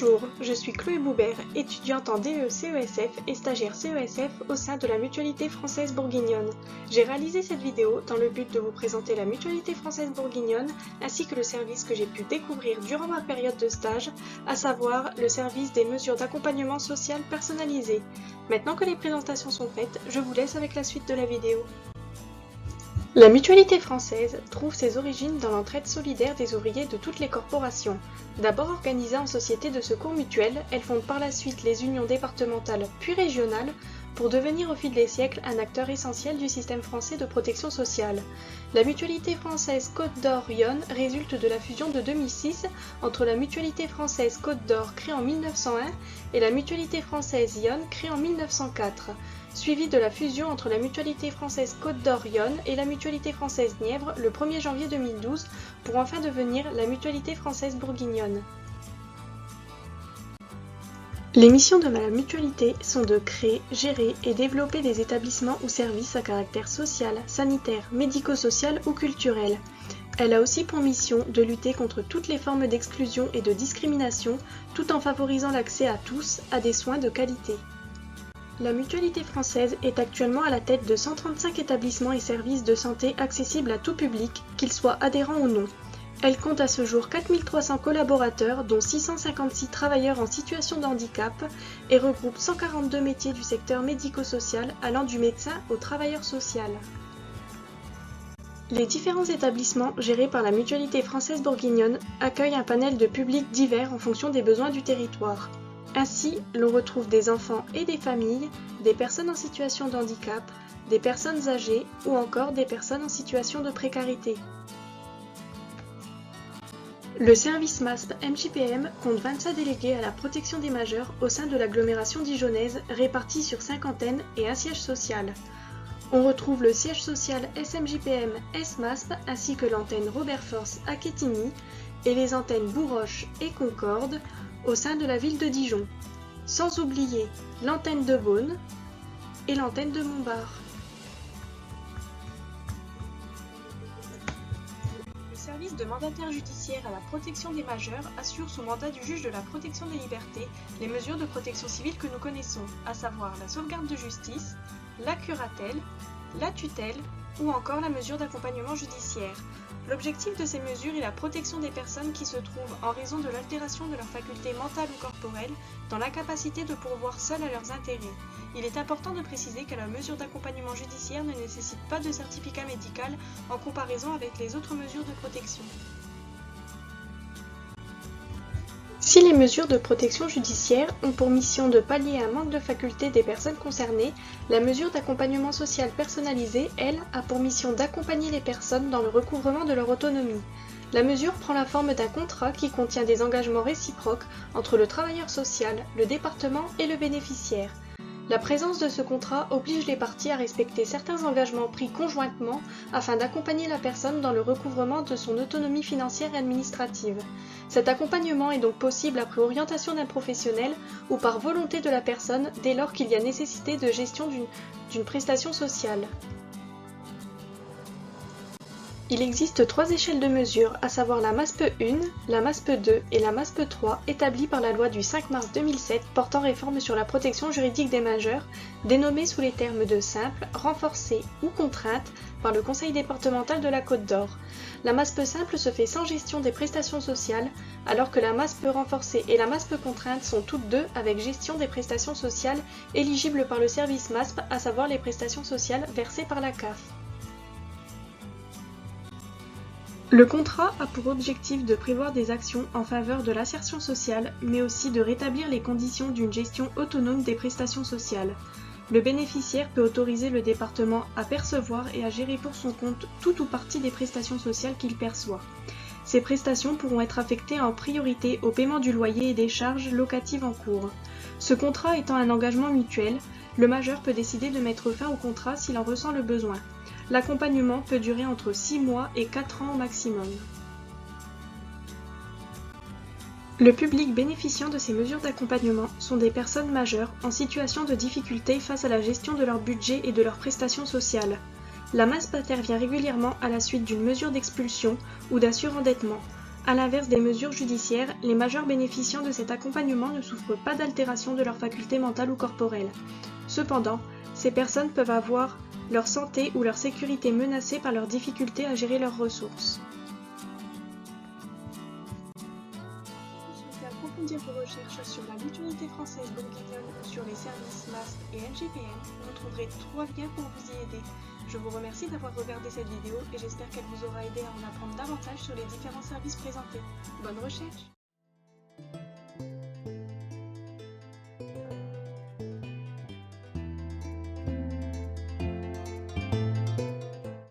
Bonjour, je suis Chloé Boubert, étudiante en DE-CESF et stagiaire CESF au sein de la Mutualité Française Bourguignonne. J'ai réalisé cette vidéo dans le but de vous présenter la Mutualité Française Bourguignonne ainsi que le service que j'ai pu découvrir durant ma période de stage, à savoir le service des mesures d'accompagnement social personnalisées. Maintenant que les présentations sont faites, je vous laisse avec la suite de la vidéo. La Mutualité française trouve ses origines dans l'entraide solidaire des ouvriers de toutes les corporations. D'abord organisées en sociétés de secours mutuels, elles fondent par la suite les unions départementales puis régionales pour devenir au fil des siècles un acteur essentiel du système français de protection sociale. La Mutualité française Côte d'Or-Yonne résulte de la fusion de 2006 entre la Mutualité française Côte d'Or créée en 1901 et la Mutualité française Yonne créée en 1904. Suivi de la fusion entre la Mutualité française Côte d'Or-Yonne et la Mutualité française Nièvre le 1er janvier 2012 pour enfin devenir la Mutualité française Bourguignonne. Les missions de la mutualité sont de créer, gérer et développer des établissements ou services à caractère social, sanitaire, médico-social ou culturel. Elle a aussi pour mission de lutter contre toutes les formes d'exclusion et de discrimination tout en favorisant l'accès à tous à des soins de qualité. La Mutualité française est actuellement à la tête de 135 établissements et services de santé accessibles à tout public, qu'ils soient adhérents ou non. Elle compte à ce jour 4300 collaborateurs, dont 656 travailleurs en situation de handicap, et regroupe 142 métiers du secteur médico-social allant du médecin au travailleur social. Les différents établissements gérés par la Mutualité française bourguignonne accueillent un panel de publics divers en fonction des besoins du territoire. Ainsi, l'on retrouve des enfants et des familles, des personnes en situation de handicap, des personnes âgées ou encore des personnes en situation de précarité. Le service MASP MJPM compte 25 délégués à la protection des majeurs au sein de l'agglomération dijonnaise répartis sur 5 antennes et un siège social. On retrouve le siège social SMJPM SMASP ainsi que l'antenne Robert Force à Quetigny et les antennes Bourroche et Concorde au sein de la ville de Dijon, sans oublier l'antenne de Beaune et l'antenne de Montbard. Le service de mandataire judiciaire à la protection des majeurs assure sous mandat du juge de la protection des libertés les mesures de protection civile que nous connaissons, à savoir la sauvegarde de justice, la curatelle, la tutelle ou encore la mesure d'accompagnement judiciaire. L'objectif de ces mesures est la protection des personnes qui se trouvent, en raison de l'altération de leurs facultés mentales ou corporelles, dans l'incapacité de pourvoir seules à leurs intérêts. Il est important de préciser que la mesure d'accompagnement judiciaire ne nécessite pas de certificat médical en comparaison avec les autres mesures de protection. Si les mesures de protection judiciaire ont pour mission de pallier un manque de facultés des personnes concernées, la mesure d'accompagnement social personnalisé, elle, a pour mission d'accompagner les personnes dans le recouvrement de leur autonomie. La mesure prend la forme d'un contrat qui contient des engagements réciproques entre le travailleur social, le département et le bénéficiaire. La présence de ce contrat oblige les parties à respecter certains engagements pris conjointement afin d'accompagner la personne dans le recouvrement de son autonomie financière et administrative. Cet accompagnement est donc possible après orientation d'un professionnel ou par volonté de la personne dès lors qu'il y a nécessité de gestion d'une prestation sociale. Il existe 3 échelles de mesure, à savoir la MASP 1, la MASP 2 et la MASP 3, établies par la loi du 5 mars 2007 portant réforme sur la protection juridique des majeurs, dénommée sous les termes de simple, renforcée ou contrainte par le Conseil départemental de la Côte d'Or. La MASP simple se fait sans gestion des prestations sociales, alors que la MASP renforcée et la MASP contrainte sont toutes deux avec gestion des prestations sociales éligibles par le service MASP, à savoir les prestations sociales versées par la CAF. Le contrat a pour objectif de prévoir des actions en faveur de l'insertion sociale, mais aussi de rétablir les conditions d'une gestion autonome des prestations sociales. Le bénéficiaire peut autoriser le département à percevoir et à gérer pour son compte tout ou partie des prestations sociales qu'il perçoit. Ces prestations pourront être affectées en priorité au paiement du loyer et des charges locatives en cours. Ce contrat étant un engagement mutuel, le majeur peut décider de mettre fin au contrat s'il en ressent le besoin. L'accompagnement peut durer entre 6 mois et 4 ans au maximum. Le public bénéficiant de ces mesures d'accompagnement sont des personnes majeures en situation de difficulté face à la gestion de leur budget et de leurs prestations sociales. La MASP intervient régulièrement à la suite d'une mesure d'expulsion ou d'un surendettement. À l'inverse des mesures judiciaires, les majeurs bénéficiant de cet accompagnement ne souffrent pas d'altération de leurs facultés mentales ou corporelles. Cependant, ces personnes peuvent avoir leur santé ou leur sécurité menacée par leur difficulté à gérer leurs ressources. Vous souhaitez approfondir vos recherches sur la mutualité française bourguignonne ou sur les services MASP et LGPN, vous trouverez 3 liens pour vous y aider. Je vous remercie d'avoir regardé cette vidéo et j'espère qu'elle vous aura aidé à en apprendre davantage sur les différents services présentés. Bonne recherche!